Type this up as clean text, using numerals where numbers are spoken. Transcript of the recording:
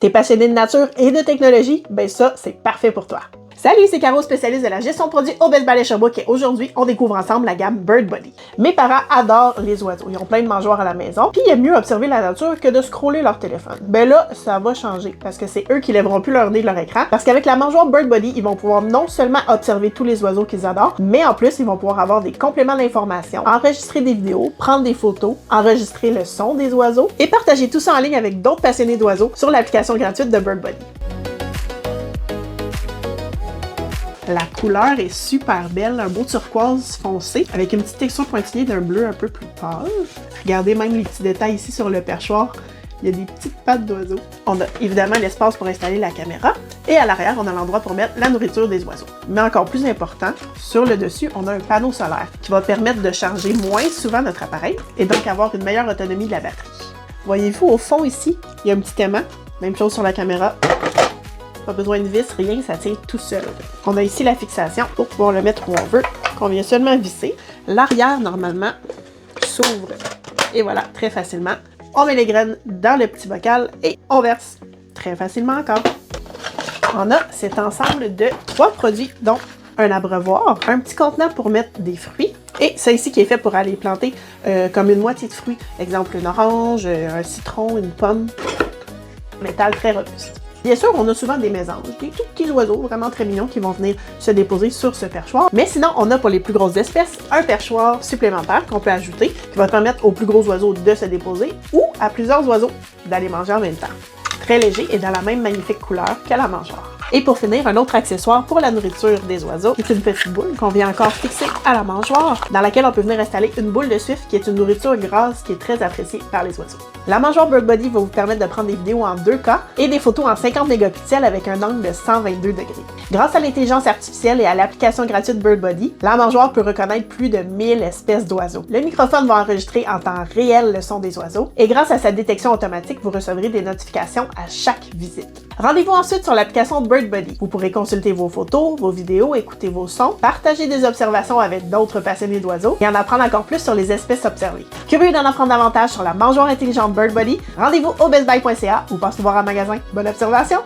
T'es passionné de nature et de technologie? Ben ça, c'est parfait pour toi. Salut, c'est Caro, spécialiste de la gestion de produits au Best Buy Sherbrooke et aujourd'hui, on découvre ensemble la gamme Bird Body. Mes parents adorent les oiseaux, ils ont plein de mangeoires à la maison, puis il aiment mieux observer la nature que de scroller leur téléphone. Ben là, ça va changer, parce que c'est eux qui lèveront plus leur nez de leur écran, parce qu'avec la mangeoire Bird Body, ils vont pouvoir non seulement observer tous les oiseaux qu'ils adorent, mais en plus, ils vont pouvoir avoir des compléments d'information, enregistrer des vidéos, prendre des photos, enregistrer le son des oiseaux et partager tout ça en ligne avec d'autres passionnés d'oiseaux sur l'application gratuite de Bird Body. La couleur est super belle, un beau turquoise foncé avec une petite texture pointillée d'un bleu un peu plus pâle. Regardez même les petits détails ici sur le perchoir. Il y a des petites pattes d'oiseaux. On a évidemment l'espace pour installer la caméra et à l'arrière, on a l'endroit pour mettre la nourriture des oiseaux. Mais encore plus important, sur le dessus, on a un panneau solaire qui va permettre de charger moins souvent notre appareil et donc avoir une meilleure autonomie de la batterie. Voyez-vous au fond ici, il y a un petit aimant. Même chose sur la caméra. Pas besoin de vis, rien, ça tient tout seul. On a ici la fixation pour pouvoir le mettre où on veut, qu'on vient seulement visser. L'arrière, normalement, s'ouvre. Et voilà, très facilement. On met les graines dans le petit bocal et on verse très facilement encore. On a cet ensemble de 3 produits, dont un abreuvoir, un petit contenant pour mettre des fruits, et ça ici qui est fait pour aller planter comme une moitié de fruits. Exemple, une orange, un citron, une pomme. Métal très robuste. Bien sûr, on a souvent des mésanges, des tout petits oiseaux vraiment très mignons qui vont venir se déposer sur ce perchoir. Mais sinon, on a pour les plus grosses espèces un perchoir supplémentaire qu'on peut ajouter qui va permettre aux plus gros oiseaux de se déposer ou à plusieurs oiseaux d'aller manger en même temps. Très léger et dans la même magnifique couleur que la mangeoire. Et pour finir, un autre accessoire pour la nourriture des oiseaux, c'est une petite boule qu'on vient encore fixer à la mangeoire, dans laquelle on peut venir installer une boule de suif qui est une nourriture grasse qui est très appréciée par les oiseaux. La mangeoire Bird Body va vous permettre de prendre des vidéos en 2K et des photos en 50 mégapixels avec un angle de 122 degrés. Grâce à l'intelligence artificielle et à l'application gratuite Bird Body, la mangeoire peut reconnaître plus de 1000 espèces d'oiseaux. Le microphone va enregistrer en temps réel le son des oiseaux et grâce à sa détection automatique, vous recevrez des notifications à chaque visite. Rendez-vous ensuite sur l'application Bird Body. Vous pourrez consulter vos photos, vos vidéos, écouter vos sons, partager des observations avec d'autres passionnés d'oiseaux et en apprendre encore plus sur les espèces observées. Curieux d'en apprendre davantage sur la mangeoire intelligente Bird Body? Rendez-vous au bestbuy.ca ou passe nous voir en magasin. Bonne observation!